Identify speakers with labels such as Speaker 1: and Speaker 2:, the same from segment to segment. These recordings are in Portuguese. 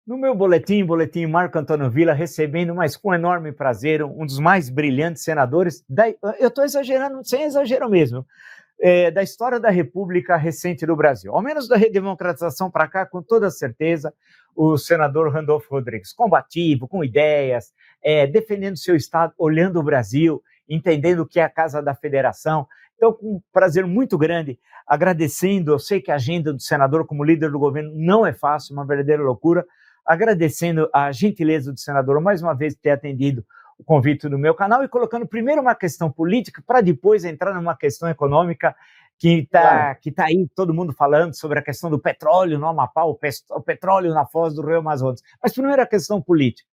Speaker 1: No meu boletim Marco Antônio Villa, recebendo, mas com enorme prazer, um dos mais brilhantes senadores, eu estou exagerando, sem exagero mesmo, da história da República recente do Brasil. Ao menos da redemocratização para cá, com toda certeza, o senador Randolfo Rodrigues, combativo, com ideias, defendendo seu Estado, olhando o Brasil, entendendo o que é a Casa da Federação. Então, com um prazer muito grande, agradecendo, eu sei que a agenda do senador como líder do governo não é fácil, uma verdadeira loucura, agradecendo a gentileza do senador, mais uma vez, ter atendido o convite do meu canal e colocando primeiro uma questão política para depois entrar numa questão econômica que está aí todo mundo falando sobre a questão do petróleo no Amapá, o petróleo na foz do Rio Amazonas. Mas primeiro a questão política.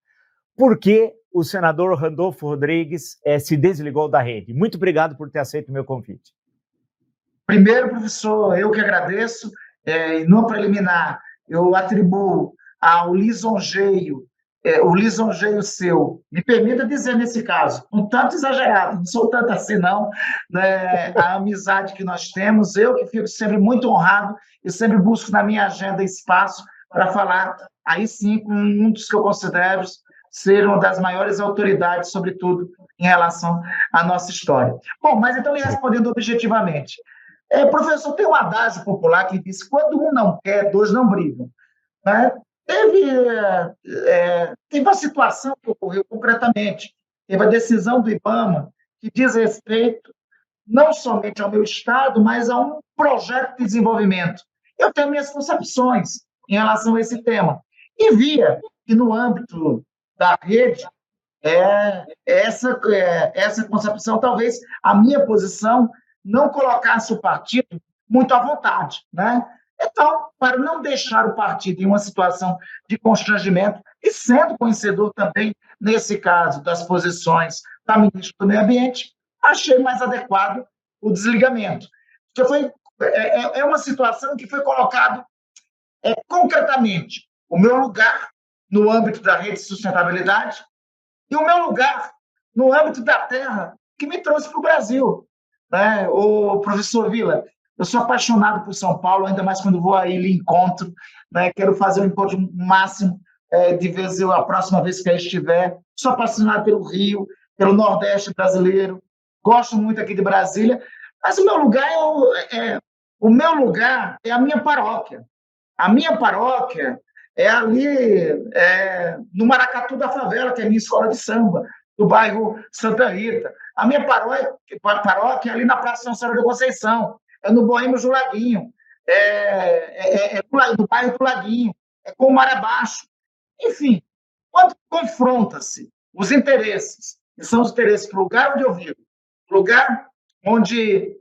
Speaker 1: Por que o senador Randolfo Rodrigues se desligou da rede? Muito obrigado por ter aceito o meu convite.
Speaker 2: Primeiro, professor, eu que agradeço. No preliminar, eu atribuo ao lisonjeio, o lisonjeio seu, me permita dizer nesse caso, um tanto exagerado, não sou tanto assim não, né, a amizade que nós temos, eu que fico sempre muito honrado e sempre busco na minha agenda espaço para falar, aí sim, com um dos que eu considero ser uma das maiores autoridades, sobretudo em relação à nossa história. Bom, mas então, lhe respondendo objetivamente, professor, tem um adágio popular que diz: quando um não quer, dois não brigam. Né? Teve uma situação que ocorreu concretamente, teve a decisão do IBAMA, que diz respeito não somente ao meu Estado, mas a um projeto de desenvolvimento. Eu tenho minhas concepções em relação a esse tema. E via que, no âmbito da rede, essa concepção, talvez a minha posição não colocasse o partido muito à vontade, né? Então, para não deixar o partido em uma situação de constrangimento, e sendo conhecedor também, nesse caso, das posições da ministra do Meio Ambiente, achei mais adequado o desligamento. É uma situação que foi colocado concretamente o meu lugar no âmbito da rede de sustentabilidade e o meu lugar no âmbito da terra que me trouxe para o Brasil. Né? O professor Villa, eu sou apaixonado por São Paulo, ainda mais quando vou aí lhe encontro, né? Quero fazer um encontro máximo de vezes a próxima vez que aí estiver. Sou apaixonado pelo Rio, pelo Nordeste brasileiro, gosto muito aqui de Brasília, mas o meu lugar é a minha paróquia. A minha paróquia é ali no Maracatu da Favela, que é a minha escola de samba, do bairro Santa Rita. A minha paróquia é ali na Praça São Senhora da Conceição, é no Boêmios do Laguinho, do bairro do Laguinho, é com o Mar Abaixo. Enfim, quando confronta-se os interesses, que são os interesses do lugar onde eu vivo, do lugar onde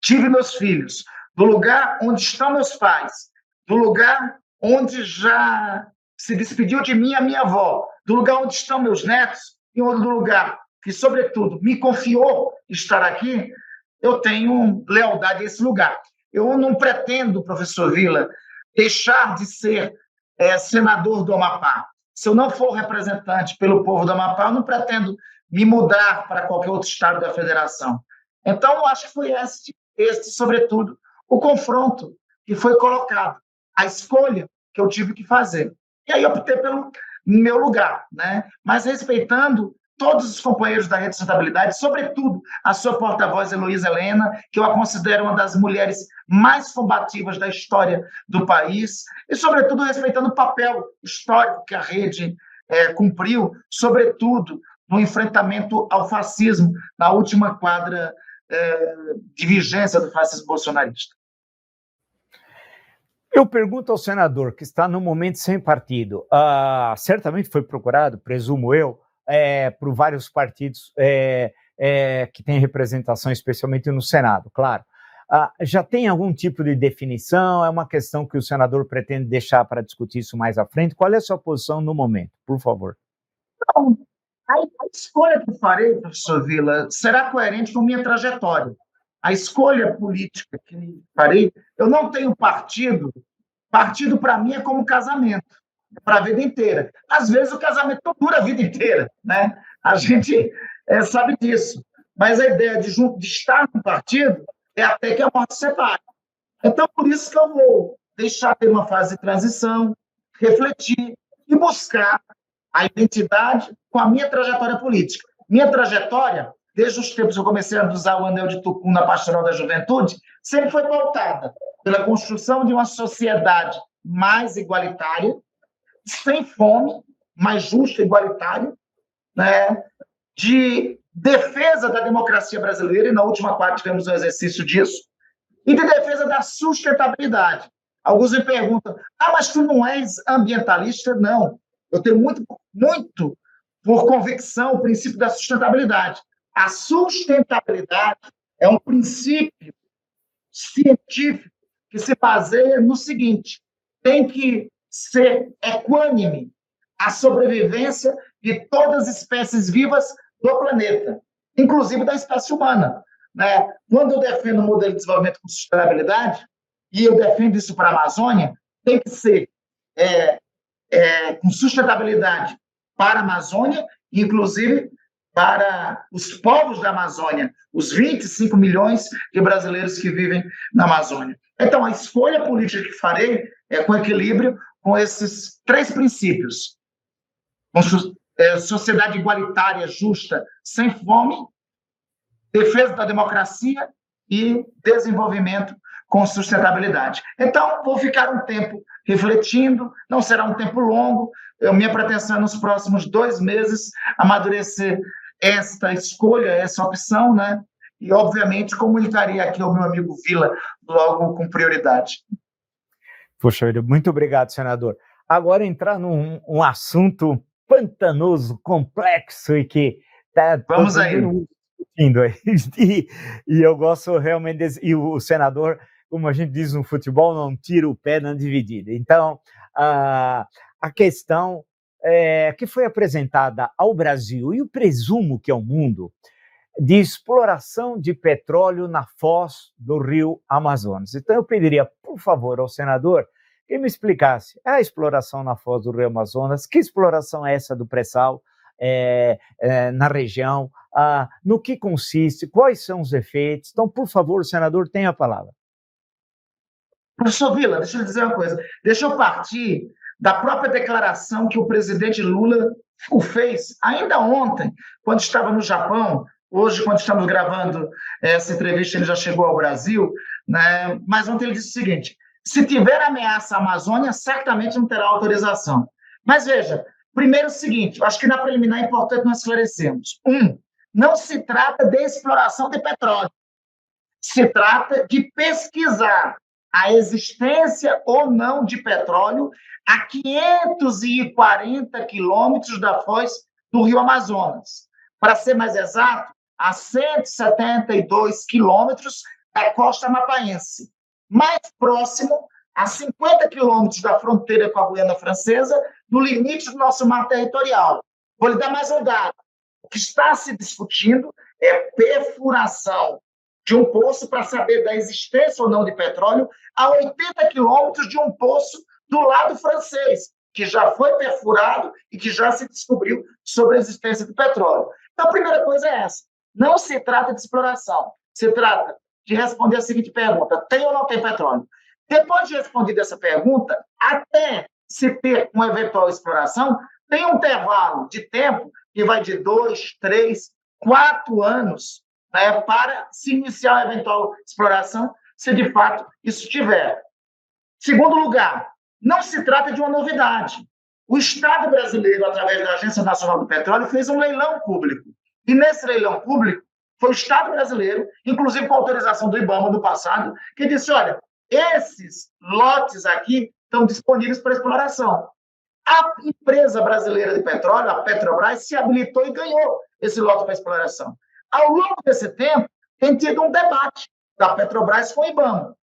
Speaker 2: tive meus filhos, do lugar onde estão meus pais, do lugar onde já se despediu de mim a minha avó, do lugar onde estão meus netos, e do lugar que, sobretudo, me confiou estar aqui, eu tenho lealdade a esse lugar. Eu não pretendo, professor Villa, deixar de ser senador do Amapá. Se eu não for representante pelo povo do Amapá, eu não pretendo me mudar para qualquer outro estado da federação. Então, eu acho que foi este, sobretudo, o confronto que foi colocado, a escolha que eu tive que fazer. E aí eu optei pelo meu lugar, né? Mas respeitando todos os companheiros da Rede de Sustentabilidade, sobretudo a sua porta-voz, Heloísa Helena, que eu a considero uma das mulheres mais combativas da história do país, e, sobretudo, respeitando o papel histórico que a Rede cumpriu, sobretudo no enfrentamento ao fascismo, na última quadra de vigência do fascismo bolsonarista.
Speaker 1: Eu pergunto ao senador, que está no momento sem partido, certamente foi procurado, presumo eu, por vários partidos que têm representação, especialmente no Senado, claro. Já tem algum tipo de definição? É uma questão que o senador pretende deixar para discutir isso mais à frente? Qual é a sua posição no momento, por favor?
Speaker 2: Então, a escolha que eu farei, professor Villa, será coerente com minha trajetória. A escolha política que farei, eu não tenho partido. Partido, para mim, é como casamento, para a vida inteira. Às vezes, o casamento não dura a vida inteira, né? A gente sabe disso. Mas a ideia de estar no partido é até que a morte separe. Então, por isso que eu vou deixar ter uma fase de transição, refletir e buscar a identidade com a minha trajetória política. Minha trajetória, desde os tempos que eu comecei a usar o anel de Tucum na Pastoral da Juventude, sempre foi pautada pela construção de uma sociedade mais igualitária, sem fome, mais justa e igualitária, né? De defesa da democracia brasileira, e na última parte tivemos um exercício disso, e de defesa da sustentabilidade. Alguns me perguntam, mas tu não és ambientalista? Não, eu tenho muito por convicção o princípio da sustentabilidade. A sustentabilidade é um princípio científico que se baseia no seguinte: tem que ser equânime a sobrevivência de todas as espécies vivas do planeta, inclusive da espécie humana, né? Quando eu defendo o modelo de desenvolvimento com sustentabilidade, e eu defendo isso para a Amazônia, tem que ser com sustentabilidade para a Amazônia, inclusive para os povos da Amazônia, os 25 milhões de brasileiros que vivem na Amazônia. Então, a escolha política que farei é com equilíbrio com esses 3 princípios: sociedade igualitária, justa, sem fome, defesa da democracia e desenvolvimento com sustentabilidade. Então, vou ficar um tempo refletindo, não será um tempo longo, minha pretensão é, nos próximos 2 meses, amadurecer esta escolha, essa opção, né? E, obviamente, comunicaria aqui ao meu amigo Vila logo com prioridade.
Speaker 1: Poxa, muito obrigado, senador. Agora entrar num assunto pantanoso, complexo e que está
Speaker 2: Vamos aí.
Speaker 1: Discutindo aí. E eu gosto realmente e o senador, como a gente diz no futebol, não tira o pé na dividida. Então, a questão que foi apresentada ao Brasil, e eu presumo que ao mundo, de exploração de petróleo na foz do rio Amazonas. Então, eu pediria, por favor, ao senador que me explicasse a exploração na foz do rio Amazonas, que exploração é essa do pré-sal na região, no que consiste, quais são os efeitos. Então, por favor, senador, tenha a palavra.
Speaker 2: Professor Vila, deixa eu dizer uma coisa. Deixa eu partir da própria declaração que o presidente Lula o fez ainda ontem, quando estava no Japão. Hoje, quando estamos gravando essa entrevista, ele já chegou ao Brasil, né? Mas ontem ele disse o seguinte: se tiver ameaça à Amazônia, certamente não terá autorização. Mas veja, primeiro o seguinte, acho que na preliminar é importante nós esclarecermos. Não se trata de exploração de petróleo. Se trata de pesquisar a existência ou não de petróleo a 540 quilômetros da foz do rio Amazonas. Para ser mais exato, a 172 quilômetros da costa amapaense. Mais próximo, a 50 quilômetros da fronteira com a Guiana Francesa, no limite do nosso mar territorial. Vou lhe dar mais um dado. O que está se discutindo é perfuração de um poço para saber da existência ou não de petróleo a 80 quilômetros de um poço do lado francês, que já foi perfurado e que já se descobriu sobre a existência de petróleo. Então, a primeira coisa é essa. Não se trata de exploração. Se trata de responder a seguinte pergunta: tem ou não tem petróleo? Depois de responder essa pergunta, até se ter uma eventual exploração, tem um intervalo de tempo que vai de 2, 3, 4 anos, né, para se iniciar a eventual exploração, se de fato isso tiver. Segundo lugar, não se trata de uma novidade. O Estado brasileiro, através da Agência Nacional do Petróleo, fez um leilão público. E nesse leilão público, foi o Estado brasileiro, inclusive com autorização do IBAMA do passado, que disse: olha, esses lotes aqui estão disponíveis para exploração. A empresa brasileira de petróleo, a Petrobras, se habilitou e ganhou esse lote para exploração. Ao longo desse tempo, tem tido um debate da Petrobras com o IBAMA.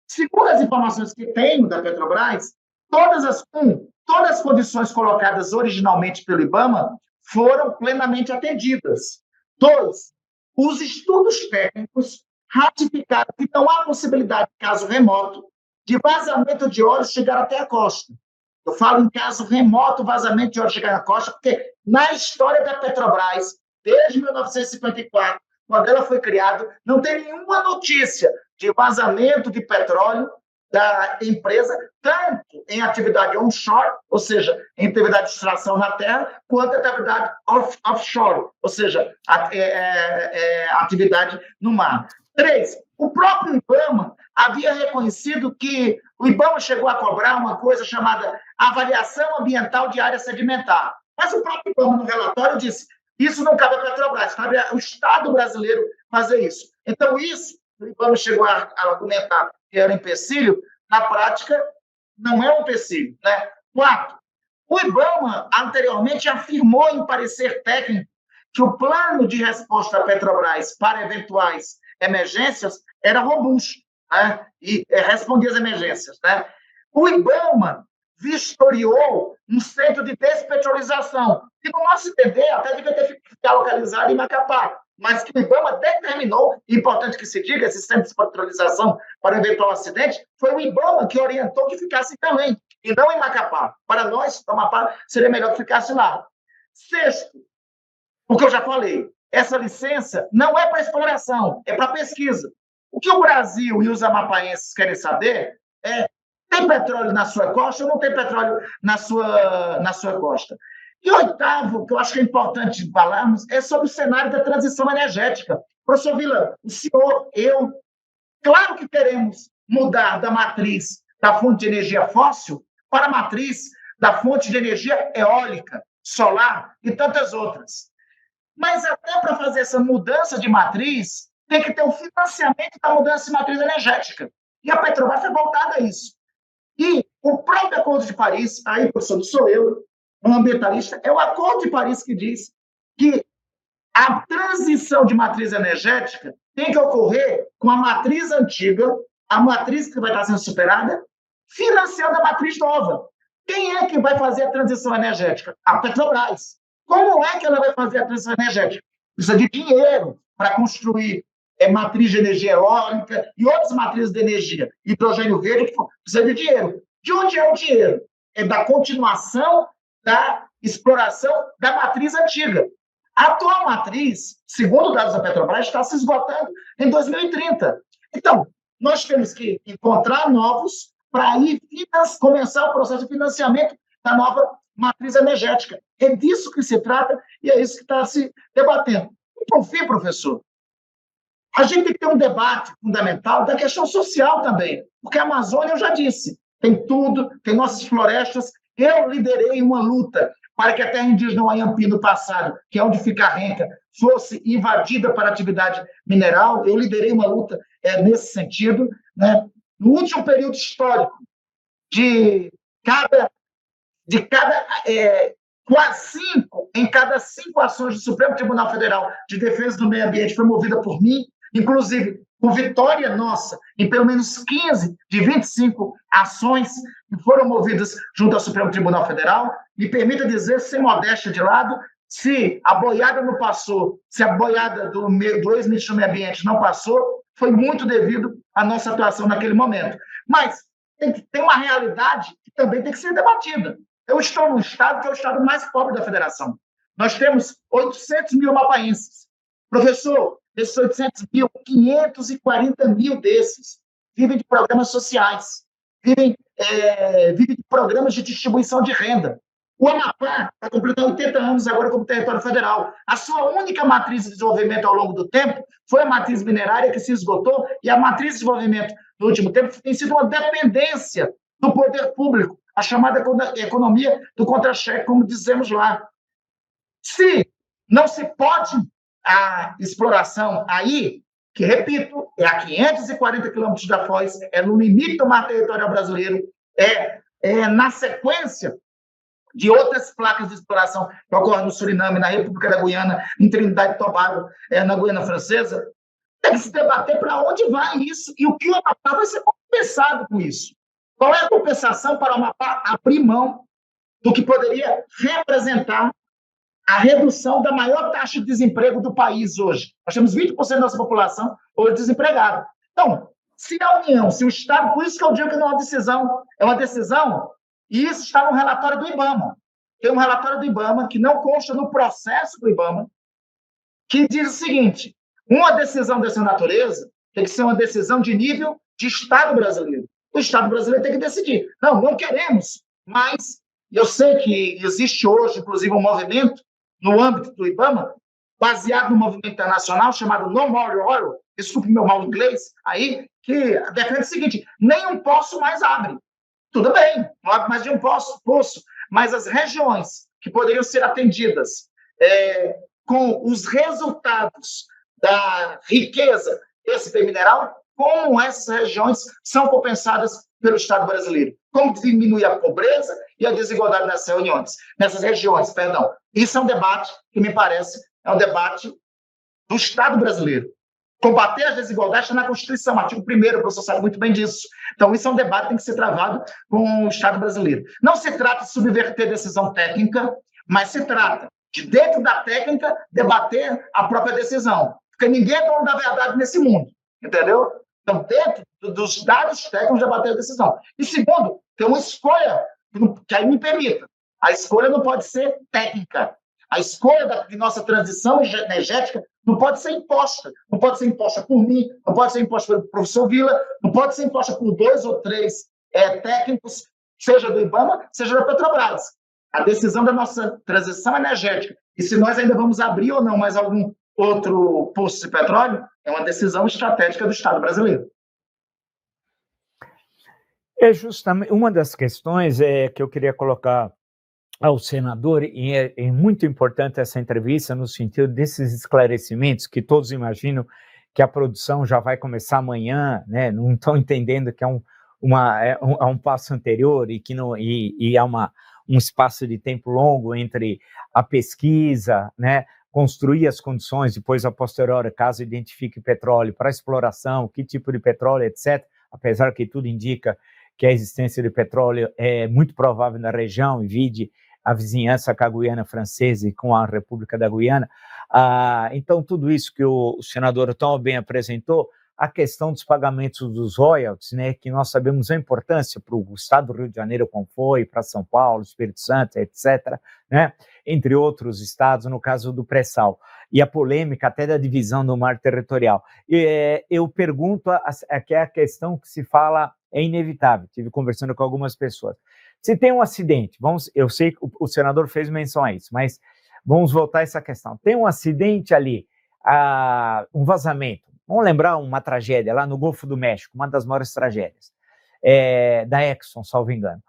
Speaker 2: Segundo as informações que tenho da Petrobras, todas as condições colocadas originalmente pelo IBAMA foram plenamente atendidas. 2, os estudos técnicos ratificaram que não há possibilidade, em caso remoto, de vazamento de óleo chegar até a costa. Eu falo em caso remoto, vazamento de óleo chegar à costa, porque na história da Petrobras, desde 1954, quando ela foi criada, não tem nenhuma notícia de vazamento de petróleo da empresa, tanto em atividade onshore, ou seja, em atividade de extração na terra, quanto em atividade offshore, ou seja, atividade no mar. 3, o próprio IBAMA havia reconhecido que o IBAMA chegou a cobrar uma coisa chamada avaliação ambiental de área sedimentar. Mas o próprio IBAMA, no relatório, disse isso não cabe à Petrobras, cabe ao Estado brasileiro fazer isso. Então, isso, o IBAMA chegou a argumentar que era um empecilho, na prática, não é um empecilho. Né? 4, o IBAMA, anteriormente, afirmou em parecer técnico que o plano de resposta da Petrobras para eventuais emergências era robusto, né? E respondia às emergências. Né? O IBAMA vistoriou um centro de despetrolização, que, no nosso entender, até devia ter ficado localizado em Macapá, mas que o IBAMA determinou, importante que se diga, esse centro de despetrolização para eventual acidente, foi o IBAMA que orientou que ficasse em Belém, e não em Macapá. Para nós, Amapá, seria melhor que ficasse lá. 6º, o que eu já falei, essa licença não é para exploração, é para pesquisa. O que o Brasil e os amapaenses querem saber é: tem petróleo na sua costa ou não tem petróleo na sua costa? E 8º, que eu acho que é importante falarmos, é sobre o cenário da transição energética. Professor Vila, o senhor, eu, claro que queremos mudar da matriz da fonte de energia fóssil para a matriz da fonte de energia eólica, solar e tantas outras. Mas até para fazer essa mudança de matriz, tem que ter o financiamento da mudança de matriz energética. E a Petrobras foi voltada a isso. E o próprio Acordo de Paris, aí, professor, não sou eu, um ambientalista, é o Acordo de Paris que diz que a transição de matriz energética tem que ocorrer com a matriz antiga, a matriz que vai estar sendo superada, financiando a matriz nova. Quem é que vai fazer a transição energética? A Petrobras. Como é que ela vai fazer a transição energética? Precisa de dinheiro para construir matriz de energia eólica e outras matrizes de energia, hidrogênio verde, precisa de dinheiro. De onde é o dinheiro? É da continuação da exploração da matriz antiga. A atual matriz, segundo dados da Petrobras, está se esgotando em 2030. Então, nós temos que encontrar novos para aí começar o processo de financiamento da nova matriz energética. É disso que se trata e é isso que está se debatendo. E, por fim, professor, a gente tem que ter um debate fundamental da questão social também, porque a Amazônia, eu já disse, tem tudo, tem nossas florestas. Eu liderei uma luta para que a terra indígena Wayampi, no passado, que é onde fica a Renca, fosse invadida para atividade mineral. Eu liderei uma luta nesse sentido. Né? No último período histórico, em cada 5 ações do Supremo Tribunal Federal de Defesa do Meio Ambiente foi movida por mim, inclusive com vitória nossa, em pelo menos 15 de 25 ações que foram movidas junto ao Supremo Tribunal Federal. Me permita dizer, sem modéstia de lado, se a boiada não passou, se a boiada do ex-ministro do Meio Ambiente não passou, foi muito devido à nossa atuação naquele momento. Mas tem uma realidade que também tem que ser debatida. Eu estou num estado que é o estado mais pobre da federação. Nós temos 800 mil amapaenses. Professor, desses 800 mil, 540 mil desses vivem de programas sociais, vivem de programas de distribuição de renda. O Amapá vai completar 80 anos agora como território federal. A sua única matriz de desenvolvimento ao longo do tempo foi a matriz minerária, que se esgotou, e a matriz de desenvolvimento no último tempo tem sido uma dependência do poder público, a chamada economia do contra-cheque, como dizemos lá. Se não se pode a exploração aí, que, repito, é a 540 quilômetros da Foz, é no limite do mar territorial brasileiro, na sequência de outras placas de exploração que ocorrem no Suriname, na República da Guiana, em Trinidade e Tobago, na Guiana Francesa, tem que se debater para onde vai isso e o que o Amapá vai ser compensado com isso. Qual é a compensação para o Amapá abrir mão do que poderia representar a redução da maior taxa de desemprego do país hoje? Nós temos 20% da nossa população hoje desempregada. Então, se a União, se o Estado, por isso que eu digo que não é uma decisão, e isso está no relatório do IBAMA. Tem um relatório do IBAMA que não consta no processo do IBAMA, que diz o seguinte: uma decisão dessa natureza tem que ser uma decisão de nível de Estado brasileiro. o Estado brasileiro tem que decidir. Não queremos, mas eu sei que existe hoje, inclusive, um movimento no âmbito do IBAMA, baseado no movimento internacional chamado No More Oil, desculpe meu mal inglês, aí, que defende o seguinte: nem um poço mais abre. Tudo bem, não abre mais de um poço, mas as regiões que poderiam ser atendidas com os resultados da riqueza desse bem mineral, como essas regiões são compensadas pelo Estado brasileiro, como diminuir a pobreza e a desigualdade nessas regiões. Isso é um debate que me parece é um debate do Estado brasileiro. Combater as desigualdades está na Constituição, artigo 1º, o professor sabe muito bem disso. Então, isso é um debate que tem que ser travado com o Estado brasileiro. Não se trata de subverter decisão técnica, mas se trata de, dentro da técnica, debater a própria decisão. Porque ninguém é dono da verdade nesse mundo, entendeu? Então, dentro dos dados técnicos, debater a decisão. E, segundo, tem uma escolha que aí me permita. A escolha não pode ser técnica. A escolha de nossa transição energética não pode ser imposta. Não pode ser imposta por mim, não pode ser imposta pelo professor Vila, não pode ser imposta por 2 ou 3 técnicos, seja do IBAMA, seja da Petrobras. A decisão da nossa transição energética, e se nós ainda vamos abrir ou não mais algum outro poço de petróleo, é uma decisão estratégica do Estado brasileiro.
Speaker 1: É justamente uma das questões que eu queria colocar ao senador, e é muito importante essa entrevista no sentido desses esclarecimentos que todos imaginam que a produção já vai começar amanhã, né? Não estão entendendo que é um passo anterior e que não, e há um espaço de tempo longo entre a pesquisa, né? Construir as condições, depois a posteriori, caso identifique petróleo para exploração, que tipo de petróleo, etc., apesar que tudo indica que a existência de petróleo é muito provável na região, e vide a vizinhança com a Guiana Francesa e com a República da Guiana. Então, tudo isso que o senador tão bem apresentou, a questão dos pagamentos dos royalties, né, que nós sabemos a importância para o estado do Rio de Janeiro, como foi, para São Paulo, Espírito Santo, etc., né, entre outros estados, no caso do pré-sal, e a polêmica até da divisão do mar territorial. Eu pergunto, que é a questão que se fala, é inevitável, estive conversando com algumas pessoas. Se tem um acidente, eu sei que o senador fez menção a isso, mas vamos voltar a essa questão. Tem um acidente ali, um vazamento, vamos lembrar uma tragédia lá no Golfo do México, uma das maiores tragédias, da Exxon, salvo engano.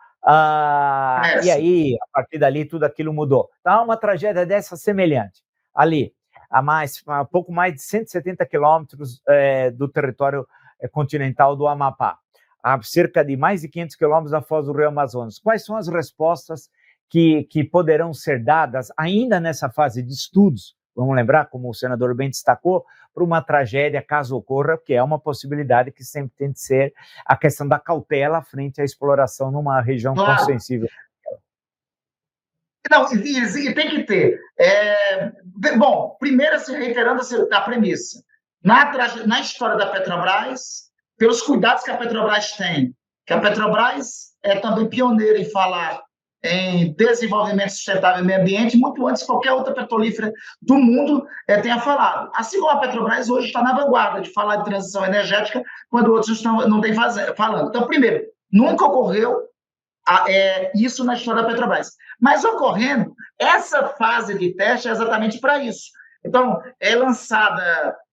Speaker 1: E aí, a partir dali, tudo aquilo mudou. Então, uma tragédia dessa semelhante, ali, a pouco mais de 170 quilômetros do território continental do Amapá, a cerca de mais de 500 quilômetros da foz do Rio Amazonas. Quais são as respostas que poderão ser dadas ainda nessa fase de estudos, vamos lembrar, como o senador bem destacou, para uma tragédia, caso ocorra, que é uma possibilidade que sempre tem de ser a questão da cautela frente à exploração numa região tão sensível.
Speaker 2: Não, e tem que ter. Bom, primeiro, assim, reiterando a premissa, na história da Petrobras, pelos cuidados que a Petrobras tem, que a Petrobras é também pioneira em falar em desenvolvimento sustentável e meio ambiente, muito antes de qualquer outra petrolífera do mundo tenha falado. Assim como a Petrobras hoje está na vanguarda de falar de transição energética, quando outros não têm falando. Então, primeiro, nunca ocorreu isso na história da Petrobras. Mas ocorrendo, essa fase de teste é exatamente para isso. Então,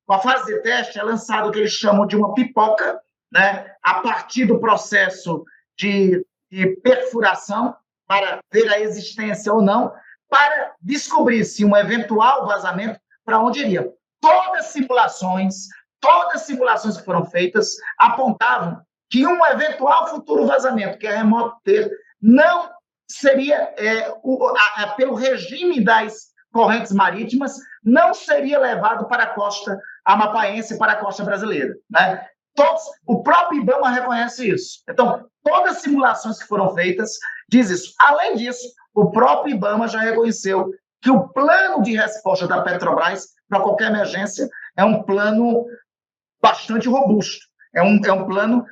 Speaker 2: com a fase de teste, é lançado o que eles chamam de uma pipoca, né, a partir do processo de perfuração, para ver a existência ou não, para descobrir se um eventual vazamento, para onde iria. Todas as simulações que foram feitas apontavam que um eventual futuro vazamento, que é remoto ter, não seria, pelo regime das correntes marítimas, não seria levado para a costa amapaense, para a costa brasileira, né? O próprio IBAMA reconhece isso. Então, todas as simulações que foram feitas diz isso. Além disso, o próprio IBAMA já reconheceu que o plano de resposta da Petrobras para qualquer emergência é um plano bastante robusto. É um plano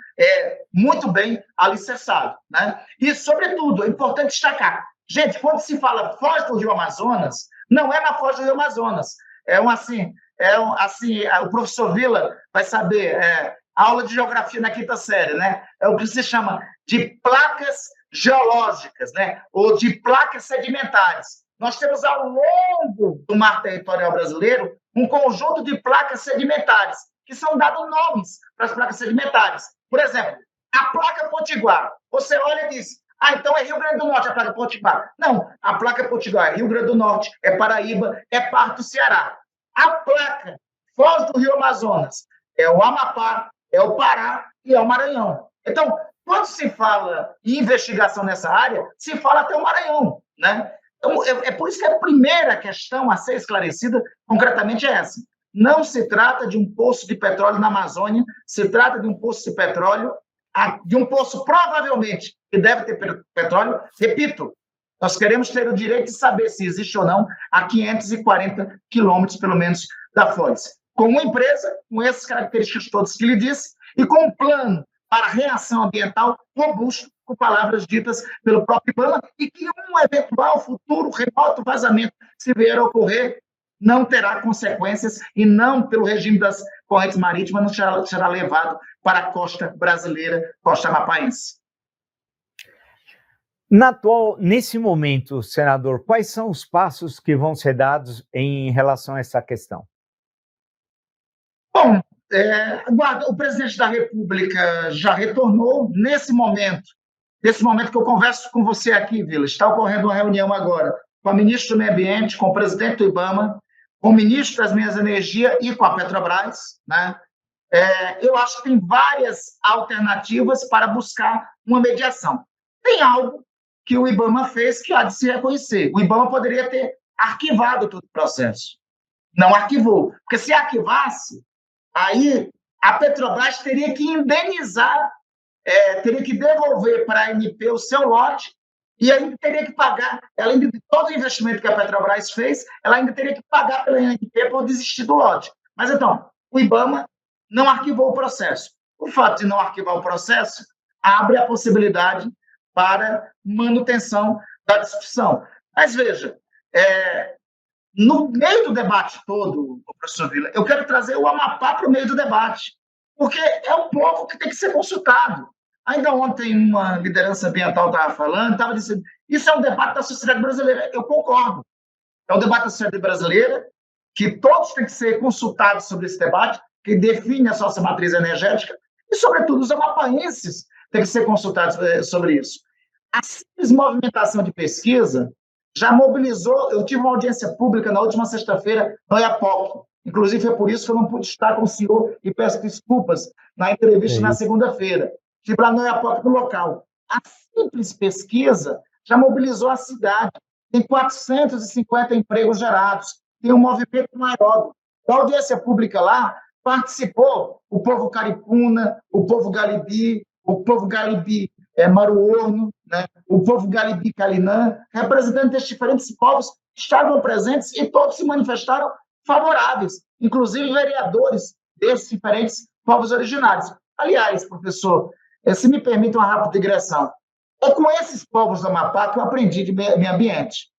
Speaker 2: muito bem alicerçado, né? E, sobretudo, é importante destacar, gente, quando se fala foz do Rio Amazonas, não é na foz do Rio Amazonas. O professor Vila vai saber, aula de geografia na quinta série, né? É o que se chama de placas geológicas, né? Ou de placas sedimentares. Nós temos ao longo do mar territorial brasileiro um conjunto de placas sedimentares, que são dados nomes para as placas sedimentares. Por exemplo, a placa Potiguar. Você olha e diz, então é Rio Grande do Norte a placa Potiguar. Não, a placa Potiguar é Rio Grande do Norte, é Paraíba, é parte do Ceará. A placa Foz do Rio Amazonas é o Amapá, é o Pará e é o Maranhão. Então, quando se fala em investigação nessa área, se fala até o Maranhão, né? Então, é por isso que a primeira questão a ser esclarecida, concretamente, é essa. Não se trata de um poço de petróleo na Amazônia, se trata de um poço de petróleo, de um poço provavelmente que deve ter petróleo. Repito, nós queremos ter o direito de saber se existe ou não a 540 quilômetros, pelo menos, da Foz. Com uma empresa, com essas características todas que lhe disse, e com um plano para reação ambiental robusto, com palavras ditas pelo próprio IBAMA, e que um eventual futuro remoto vazamento, se vier a ocorrer, não terá consequências e não, pelo regime das correntes marítimas, não será levado para a costa brasileira, costa amapaense.
Speaker 1: Nesse momento, senador, quais são os passos que vão ser dados em relação a essa questão?
Speaker 2: Bom, o presidente da República já retornou. Nesse momento que eu converso com você aqui, Vila, está ocorrendo uma reunião agora com a ministra do Meio Ambiente, com o presidente do IBAMA, com o ministro das Minas e Energia e com a Petrobras, né? Eu acho que tem várias alternativas para buscar uma mediação. Tem algo que o IBAMA fez que há de se reconhecer. O IBAMA poderia ter arquivado todo o processo. Não arquivou, porque se arquivasse, aí a Petrobras teria que indenizar, teria que devolver para a ANP o seu lote e ainda teria que pagar, além de todo o investimento que a Petrobras fez, ela ainda teria que pagar pela ANP por desistir do lote. Mas então, o IBAMA não arquivou o processo. O fato de não arquivar o processo abre a possibilidade para manutenção da discussão. Mas veja, no meio do debate todo, professor Vila, eu quero trazer o Amapá para o meio do debate, porque é o povo que tem que ser consultado. Ainda ontem, uma liderança ambiental estava falando, estava dizendo, isso é um debate da sociedade brasileira. Eu concordo. É um debate da sociedade brasileira, que todos têm que ser consultados sobre esse debate, que define a sua matriz energética, e, sobretudo, os amapaenses têm que ser consultados sobre isso. A simples movimentação de pesquisa já mobilizou. Eu tive uma audiência pública na última sexta-feira no Oiapoque. Inclusive, foi por isso que eu não pude estar com o senhor e peço desculpas na entrevista na segunda-feira. Estive lá no Oiapoque, no local. A simples pesquisa já mobilizou a cidade. Tem 450 empregos gerados. Tem um movimento maior. Da audiência pública lá, participou o povo caripuna, o povo galibi, maruorno, né? O povo galibi calinã, representantes desses diferentes povos estavam presentes e todos se manifestaram favoráveis, inclusive vereadores desses diferentes povos originários. Aliás, professor, se me permite uma rápida digressão, é com esses povos do Amapá que eu aprendi de meio ambiente.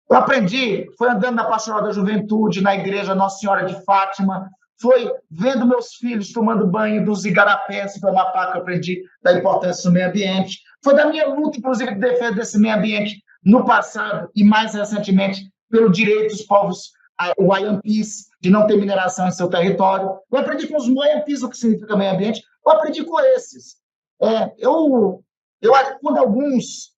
Speaker 2: Eu aprendi, foi andando na Pastoral da Juventude, na igreja Nossa Senhora de Fátima, foi vendo meus filhos tomando banho dos igarapés do Amapá que eu aprendi da importância do meio ambiente. Foi da minha luta, inclusive, de defesa desse meio ambiente no passado e, mais recentemente, pelo direito dos povos Waiampis de não ter mineração em seu território. Eu aprendi com os Waiampis o que significa meio ambiente. Eu aprendi com esses. Quando alguns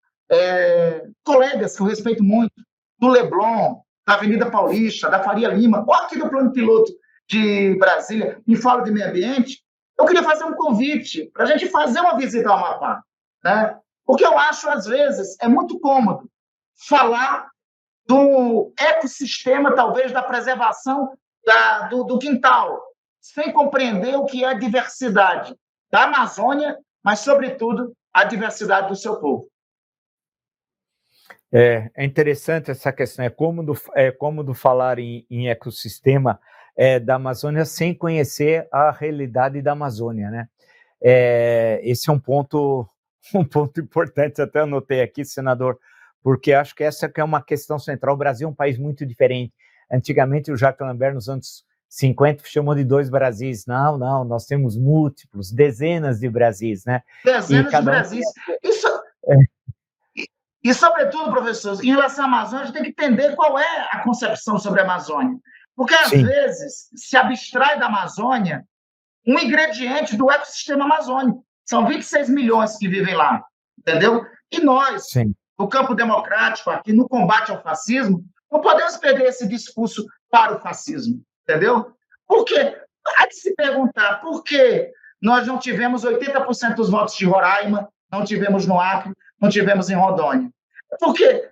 Speaker 2: colegas que eu respeito muito, do Leblon, da Avenida Paulista, da Faria Lima, ou aqui do Plano Piloto de Brasília, me falam de meio ambiente, eu queria fazer um convite para a gente fazer uma visita ao Amapá, né? Porque eu acho, às vezes, é muito cômodo falar do ecossistema, talvez, da preservação do quintal, sem compreender o que é a diversidade da Amazônia, mas, sobretudo, a diversidade do seu povo.
Speaker 1: É interessante essa questão, é cômodo falar em ecossistema da Amazônia sem conhecer a realidade da Amazônia, né? Esse é um ponto importante, até anotei aqui, senador, porque acho que essa que é uma questão central. O Brasil é um país muito diferente. Antigamente, o Jacques Lambert, nos anos 50 chamou de 2 Brasis. Não, não, nós temos múltiplos, dezenas de Brasis, né?
Speaker 2: Dezenas de Brasis. Isso, e, sobretudo, professor, em relação à Amazônia, a gente tem que entender qual é a concepção sobre a Amazônia. Porque, às vezes, se abstrai da Amazônia um ingrediente do ecossistema amazônico. São 26 milhões que vivem lá, entendeu? E nós, no campo democrático, aqui no combate ao fascismo, não podemos perder esse discurso para o fascismo, entendeu? Porque há de se perguntar por que nós não tivemos 80% dos votos de Roraima, não tivemos no Acre, não tivemos em Rondônia. Porque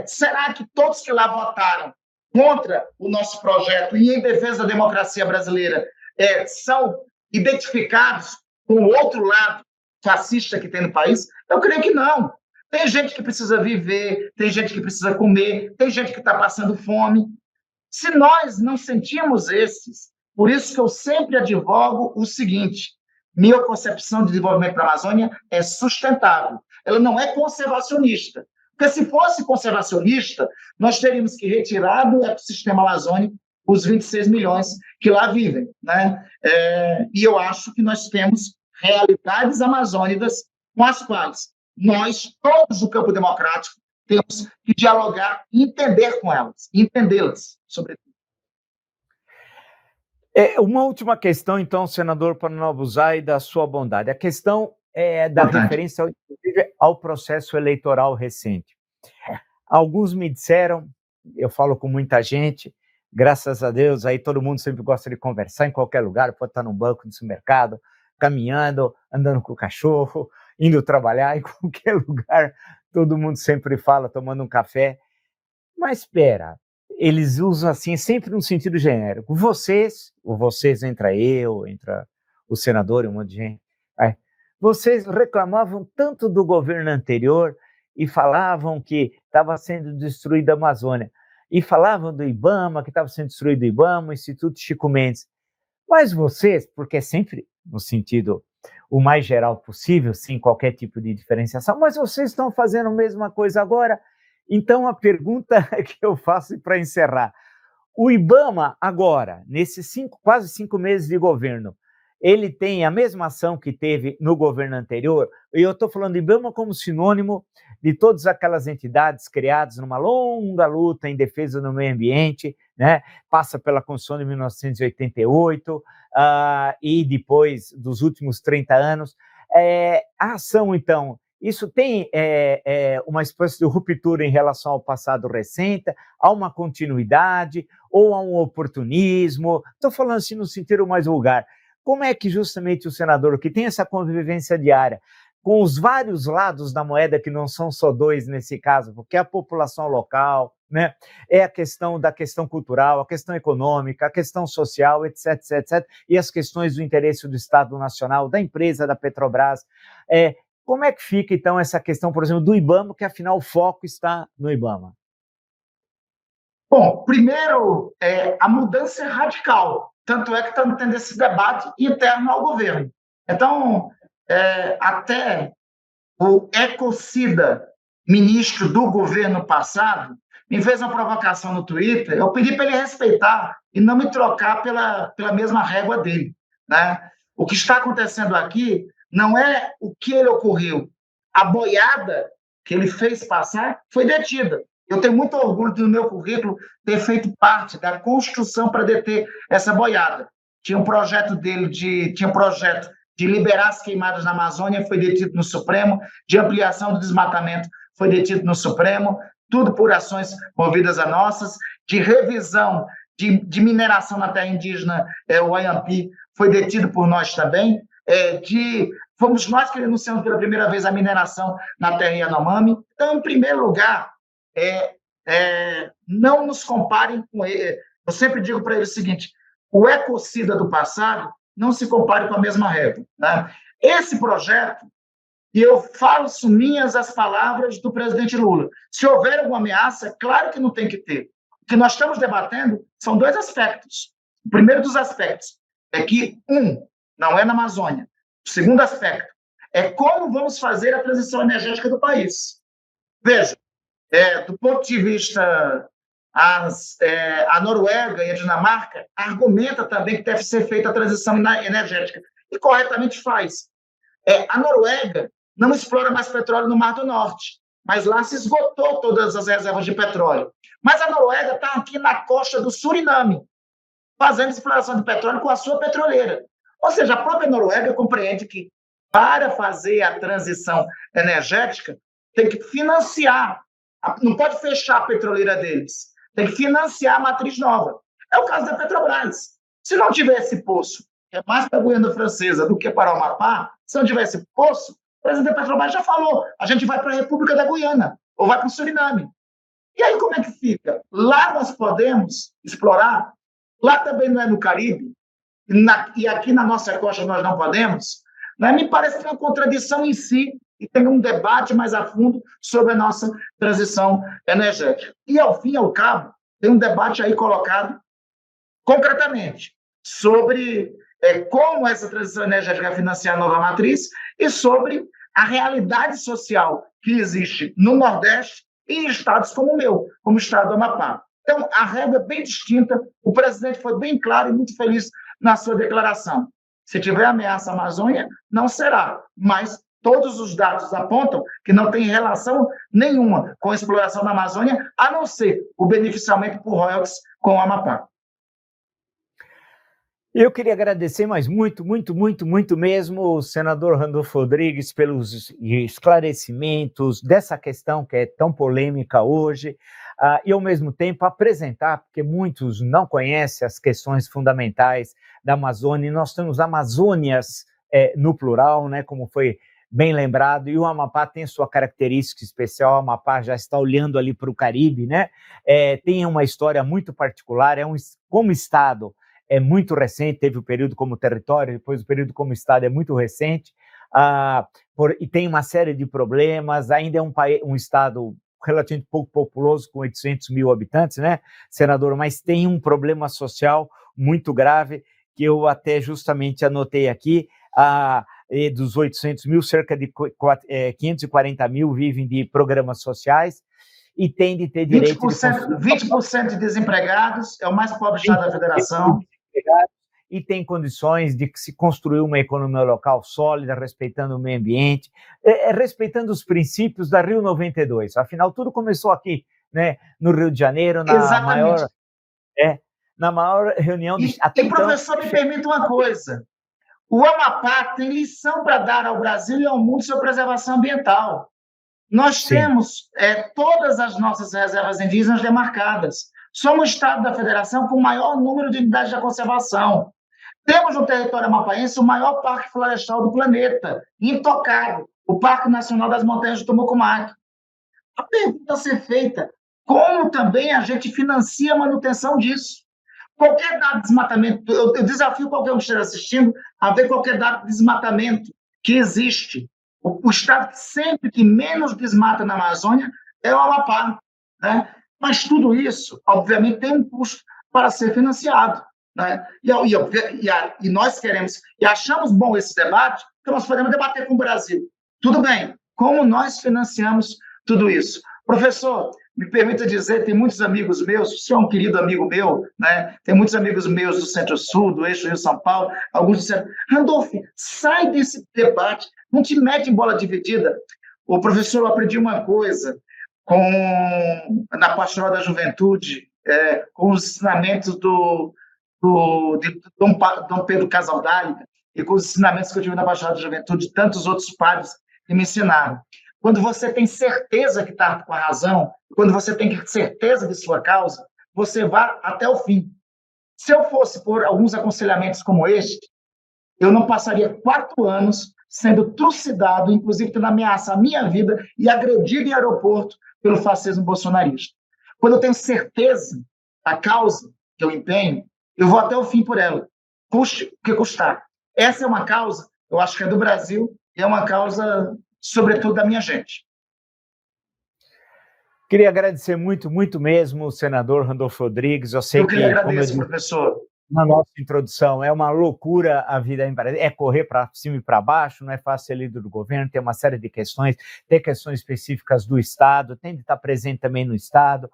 Speaker 2: será que todos que lá votaram contra o nosso projeto e em defesa da democracia brasileira são identificados com o outro lado fascista que tem no país? Eu creio que não. Tem gente que precisa viver, tem gente que precisa comer, tem gente que está passando fome. Se nós não sentimos esses, por isso que eu sempre advogo o seguinte: minha concepção de desenvolvimento para a Amazônia é sustentável. Ela não é conservacionista. Porque se fosse conservacionista, nós teríamos que retirar do ecossistema amazônico os 26 milhões que lá vivem, né? E eu acho que nós temos realidades amazônicas com as quais nós, todos do campo democrático, temos que dialogar e entender com elas, entendê-las, sobretudo.
Speaker 1: Uma última questão, então, senador, para não abusar e da sua bondade. A questão da referência, inclusive, ao processo eleitoral recente. Alguns me disseram, eu falo com muita gente, graças a Deus, aí todo mundo sempre gosta de conversar em qualquer lugar, pode estar num banco, no supermercado, caminhando, andando com o cachorro, indo trabalhar, em qualquer lugar, todo mundo sempre fala, tomando um café. Mas espera, eles usam assim, sempre no sentido genérico. Vocês entra eu, entra o senador e um monte de gente, vocês reclamavam tanto do governo anterior e falavam que estava sendo destruída a Amazônia, e falavam do IBAMA, que estava sendo destruído o IBAMA, o Instituto Chico Mendes. Mas vocês, porque é sempre no sentido o mais geral possível, sem qualquer tipo de diferenciação, mas vocês estão fazendo a mesma coisa agora. Então, a pergunta que eu faço para encerrar: o IBAMA agora, nesses quase 5 meses de governo, ele tem a mesma ação que teve no governo anterior? E eu estou falando do IBAMA como sinônimo de todas aquelas entidades criadas numa longa luta em defesa do meio ambiente, né? Passa pela Constituição de 1988 e depois dos últimos 30 anos. A ação, então, isso tem uma espécie de ruptura em relação ao passado recente? Há uma continuidade ou há um oportunismo? Estou falando assim no sentido mais vulgar. Como é que justamente o senador, que tem essa convivência diária com os vários lados da moeda, que não são só dois nesse caso, porque é a população local, né? É a questão da questão cultural, a questão econômica, a questão social, etc, etc, etc, e as questões do interesse do Estado Nacional, da empresa, da Petrobras. Como é que fica, então, essa questão, por exemplo, do IBAMA, que afinal o foco está no IBAMA?
Speaker 2: Bom, primeiro, a mudança é radical, tanto é que estamos tendo esse debate interno ao governo. Então, até o ecocida, ministro do governo passado, me fez uma provocação no Twitter. Eu pedi para ele respeitar e não me trocar pela mesma régua dele, né? O que está acontecendo aqui não é o que ele ocorreu. A boiada que ele fez passar foi detida. Eu tenho muito orgulho do meu currículo ter feito parte da construção para deter essa boiada. Tinha um projeto dele de liberar as queimadas na Amazônia, foi detido no Supremo, de ampliação do desmatamento, foi detido no Supremo, tudo por ações movidas a nossas, de revisão de mineração na terra indígena, o Ayampi, foi detido por nós também, fomos nós que denunciamos pela primeira vez a mineração na terra Yanomami. Então, em primeiro lugar, não nos comparem com ele. Eu sempre digo para ele o seguinte: o ecocida do passado não se compare com a mesma régua, né? Esse projeto, e eu faço minhas as palavras do presidente Lula, se houver alguma ameaça, claro que não tem que ter. O que nós estamos debatendo são 2 aspectos. O primeiro dos aspectos é que, não é na Amazônia. O segundo aspecto é como vamos fazer a transição energética do país. Veja, do ponto de vista A Noruega e a Dinamarca argumentam também que deve ser feita a transição energética, e corretamente faz. A Noruega não explora mais petróleo no Mar do Norte, mas lá se esgotou todas as reservas de petróleo. Mas a Noruega está aqui na costa do Suriname, fazendo exploração de petróleo com a sua petroleira. Ou seja, a própria Noruega compreende que, para fazer a transição energética, tem que financiar, não pode fechar a petroleira deles, tem que financiar a matriz nova. É o caso da Petrobras. Se não tivesse poço, que é mais para a Guiana Francesa do que para o Amapá, se não tivesse poço, o presidente da Petrobras já falou, a gente vai para a República da Guiana, ou vai para o Suriname. E aí como é que fica? Lá nós podemos explorar, lá também não é no Caribe, e aqui na nossa costa nós não podemos, né? Me parece que é uma contradição em si, e tem um debate mais a fundo sobre a nossa transição energética. E, ao fim e ao cabo, tem um debate aí colocado concretamente sobre como essa transição energética vai financiar a nova matriz e sobre a realidade social que existe no Nordeste e em estados como o meu, como o estado do Amapá. Então, a regra é bem distinta, o presidente foi bem claro e muito feliz na sua declaração. Se tiver ameaça à Amazônia, não será, mas todos os dados apontam que não tem relação nenhuma com a exploração da Amazônia, a não ser o beneficiamento por royalties com o Amapá.
Speaker 1: Eu queria agradecer, mas muito mesmo, o senador Randolfo Rodrigues pelos esclarecimentos dessa questão que é tão polêmica hoje, e ao mesmo tempo apresentar, porque muitos não conhecem as questões fundamentais da Amazônia, e nós temos Amazônias no plural, né, como foi bem lembrado, e o Amapá tem sua característica especial. O Amapá já está olhando ali para o Caribe, né? Tem uma história muito particular, como estado, é muito recente, teve o período como território, depois o período como estado é muito recente, e tem uma série de problemas, ainda é um estado relativamente pouco populoso, com 800 mil habitantes, né, senador, mas tem um problema social muito grave, que eu até justamente anotei aqui, dos 800 mil, cerca de 540 mil vivem de programas sociais, e tem de ter direito
Speaker 2: 20% de desempregados, é o mais pobre estado da federação.
Speaker 1: E tem condições de se construir uma economia local sólida, respeitando o meio ambiente, respeitando os princípios da Rio 92. Afinal, tudo começou aqui, né, no Rio de Janeiro, na maior reunião...
Speaker 2: Professor, me permita uma coisa. O Amapá tem lição para dar ao Brasil e ao mundo sobre preservação ambiental. Nós temos todas as nossas reservas indígenas demarcadas. Somos o estado da federação com o maior número de unidades de conservação. Temos no território amapaense o maior parque florestal do planeta, intocado, o Parque Nacional das Montanhas do Tumucumaque. A pergunta a ser feita, como também a gente financia a manutenção disso? Qualquer dado de desmatamento, eu desafio qualquer um que esteja assistindo a ver qualquer dado de desmatamento que existe. O estado que sempre que menos desmata na Amazônia é o Amapá, né? Mas tudo isso, obviamente, tem um custo para ser financiado, né? E nós queremos, e achamos bom esse debate, que nós podemos debater com o Brasil. Tudo bem, como nós financiamos tudo isso? Professor, me permita dizer, tem muitos amigos meus, o senhor é um querido amigo meu, né? Tem muitos amigos meus do Centro-Sul, do Eixo Rio-São Paulo, alguns disseram, Randolfo, sai desse debate, não te mete em bola dividida. O professor, eu aprendi uma coisa na Pastoral da Juventude, com os ensinamentos de Dom Pedro Casaldáliga, e com os ensinamentos que eu tive na Pastoral da Juventude, de tantos outros padres que me ensinaram. Quando você tem certeza que está com a razão, quando você tem certeza de sua causa, você vai até o fim. Se eu fosse por alguns aconselhamentos como este, eu não passaria 4 anos sendo trucidado, inclusive tendo ameaça à minha vida e agredido em aeroporto pelo fascismo bolsonarista. Quando eu tenho certeza da causa que eu empenho, eu vou até o fim por ela, custe o que custar. Essa é uma causa, eu acho que é do Brasil, e é uma causa, sobretudo, da minha gente.
Speaker 1: Queria agradecer muito mesmo, senador Randolfo Rodrigues. Eu sei que,
Speaker 2: agradeço, professor.
Speaker 1: Na nossa introdução, é uma loucura a vida em Brasília, é correr para cima e para baixo, não é fácil ser líder do governo, tem uma série de questões, tem questões específicas do Estado, tem de estar presente também no Estado.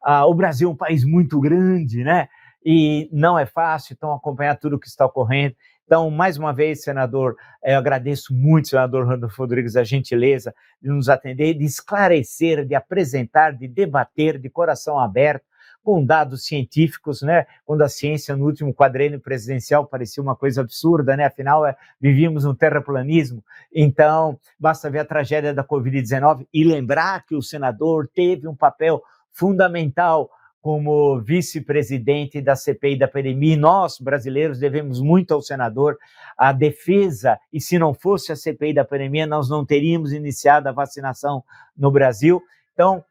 Speaker 1: o Brasil é um país muito grande, né? E não é fácil, então, acompanhar tudo o que está ocorrendo. Então, mais uma vez, senador, eu agradeço muito, senador Randolfo Rodrigues, a gentileza de nos atender, de esclarecer, de apresentar, de debater de coração aberto, com dados científicos, né? Quando a ciência no último quadrênio presidencial parecia uma coisa absurda, né? Afinal, vivíamos um terraplanismo. Então, basta ver a tragédia da Covid-19 e lembrar que o senador teve um papel fundamental como vice-presidente da CPI da pandemia. Nós, brasileiros, devemos muito ao senador, a defesa, e se não fosse a CPI da pandemia, nós não teríamos iniciado a vacinação no Brasil. Então,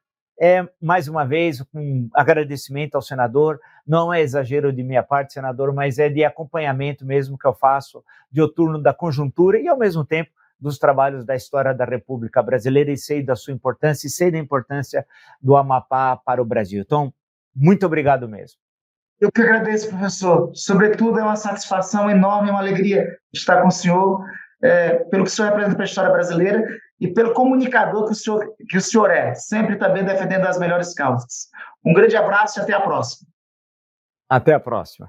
Speaker 1: mais uma vez, um agradecimento ao senador. Não é exagero de minha parte, senador, mas é de acompanhamento mesmo que eu faço dioturno da conjuntura e, ao mesmo tempo, dos trabalhos da história da República Brasileira, e sei da sua importância e sei da importância do Amapá para o Brasil. Então, muito obrigado mesmo.
Speaker 2: Eu que agradeço, professor. Sobretudo, é uma satisfação enorme, uma alegria estar com o senhor, pelo que o senhor representa para a história brasileira e pelo comunicador que o senhor é, sempre também defendendo as melhores causas. Um grande abraço e até a próxima.
Speaker 1: Até a próxima.